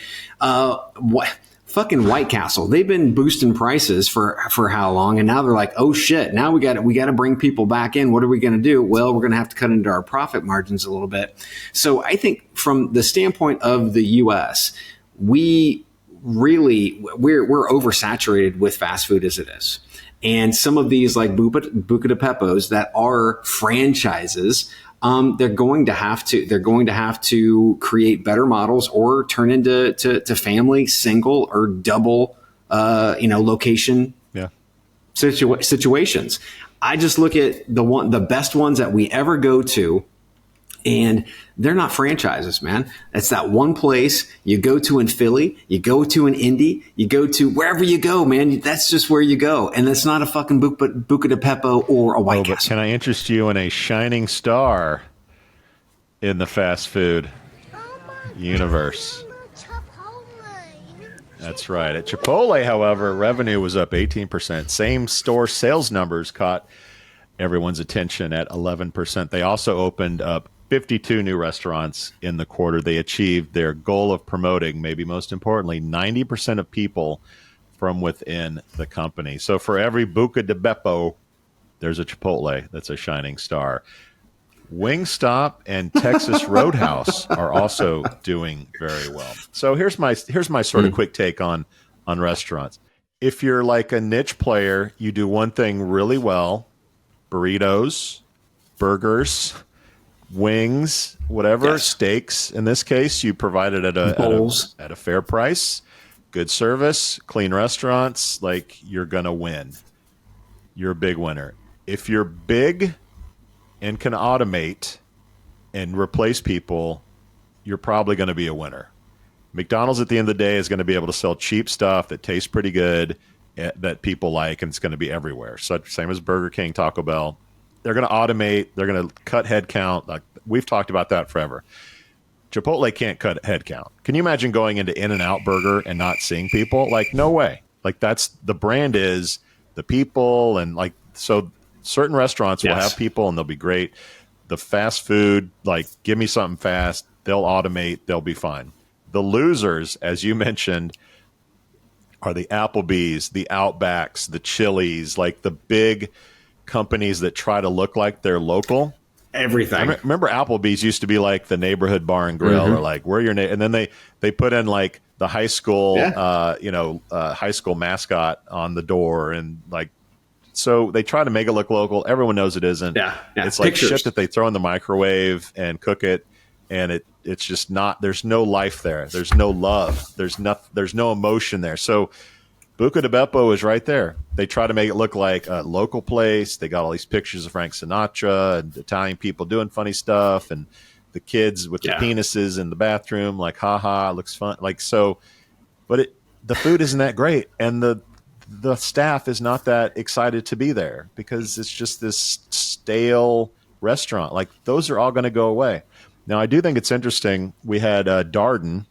S2: Fucking White Castle, they've been boosting prices for how long, and now they're like, oh shit, now we got to bring people back in. What are we going to do? Well, we're going to have to cut into our profit margins a little bit. So I think from the standpoint of the U.S., we're oversaturated with fast food as it is. And some of these like BucaDiBepos that are franchises, they're going to have to create better models or turn into family, single or double, location situations. I just look at the best ones that we ever go to, and they're not franchises, man. It's that one place you go to in Philly, you go to in Indy, you go to wherever you go, man. That's just where you go. And that's not a fucking BucaDiBepo or a White Castle.
S1: Can I interest you in a shining star in the fast food universe? That's right. At Chipotle, however, revenue was up 18%. Same store sales numbers caught everyone's attention at 11%. They also opened up 52 new restaurants in the quarter. They achieved their goal of promoting, maybe most importantly, 90% of people from within the company. So for every BucaDiBepo, there's a Chipotle that's a shining star. Wingstop and Texas Roadhouse are also doing very well. So here's my sort of quick take on restaurants. If you're like a niche player, you do one thing really well: burritos, burgers, wings, whatever, steaks. In this case, you provide it at a fair price, good service, clean restaurants. Like, you're gonna win. You're a big winner. If you're big and can automate and replace people, you're probably going to be a winner. McDonald's at the end of the day is going to be able to sell cheap stuff that tastes pretty good, that people like, and it's going to be everywhere. So same as Burger King, Taco Bell. They're going to automate. They're going to cut head count. Like, we've talked about that forever. Chipotle can't cut head count. Can you imagine going into In-N-Out Burger and not seeing people? Like, no way. Like, that's the brand is the people, and like, so certain restaurants will have people and they'll be great. The fast food, like, give me something fast. They'll automate. They'll be fine. The losers, as you mentioned, are the Applebee's, the Outbacks, the Chili's, like the big companies that try to look like they're local.
S2: Everything.
S1: Remember Applebee's used to be like the neighborhood bar and grill, or like, where your name, and then they put in like the high school, high school mascot on the door, and like, so they try to make it look local. Everyone knows it isn't. It's like shit that they throw in the microwave and cook it, and it's just not. There's no life there. There's no love. There's no emotion there. So BucaDiBepo is right there. They try to make it look like a local place. They got all these pictures of Frank Sinatra and Italian people doing funny stuff, and the kids with the penises in the bathroom. Like, haha, it looks fun. Like, so, but the food isn't that great, and the staff is not that excited to be there because it's just this stale restaurant. Like, those are all going to go away. Now, I do think it's interesting. We had Darden,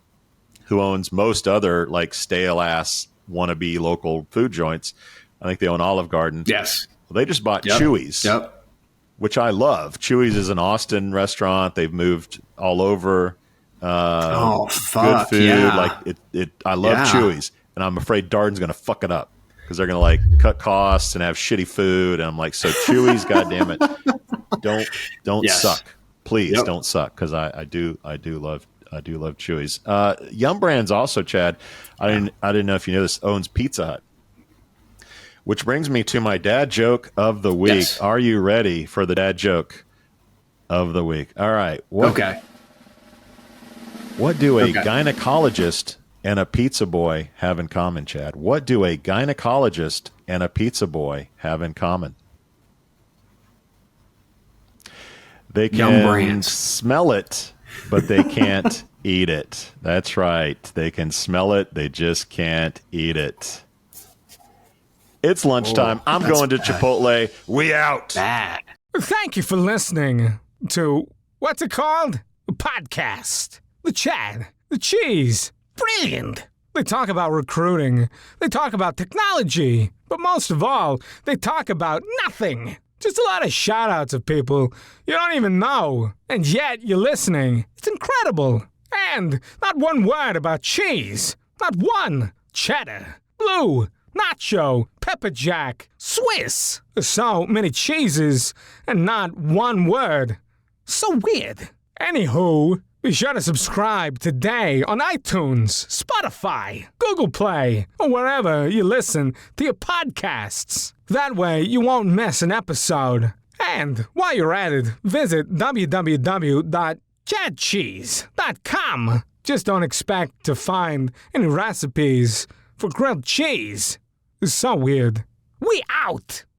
S1: who owns most other like stale ass wannabe local food joints. I think they own Olive Garden.
S2: Yes.
S1: Well, they just bought Chuy's, which I love. Chuy's is an Austin restaurant. They've moved all over. Good food. Like it. I love Chuy's, and I'm afraid Darden's going to fuck it up because they're going to like cut costs and have shitty food. And I'm like, so Chuy's, goddamn it, don't suck, please don't suck, because I do love Chuy's. Yum Brands also, Chad. I didn't know if you knew this, owns Pizza Hut, which brings me to my dad joke of the week. Yes. Are you ready for the dad joke of the week? All right. What do a gynecologist and a pizza boy have in common, Chad? What do a gynecologist and a pizza boy have in common? They can smell it, but they can't eat it. That's right. They can smell it. They just can't eat it. It's lunchtime. I'm going to Chipotle. We out.
S2: Bad.
S4: Thank you for listening to, what's it called? A podcast. The Chad. The Cheese. Brilliant.
S10: They talk about recruiting. They talk about technology. But most of all, they talk about nothing. Just a lot of shout-outs of people you don't even know. And yet you're listening. It's incredible. And not one word about cheese. Not one. Cheddar, blue, nacho, pepper jack, Swiss. So many cheeses and not one word. So weird. Anywho, be sure to subscribe today on iTunes, Spotify, Google Play, or wherever you listen to your podcasts. That way you won't miss an episode. And while you're at it, visit www.chadcheese.com. Just don't expect to find any recipes for grilled cheese. It's so weird. We out!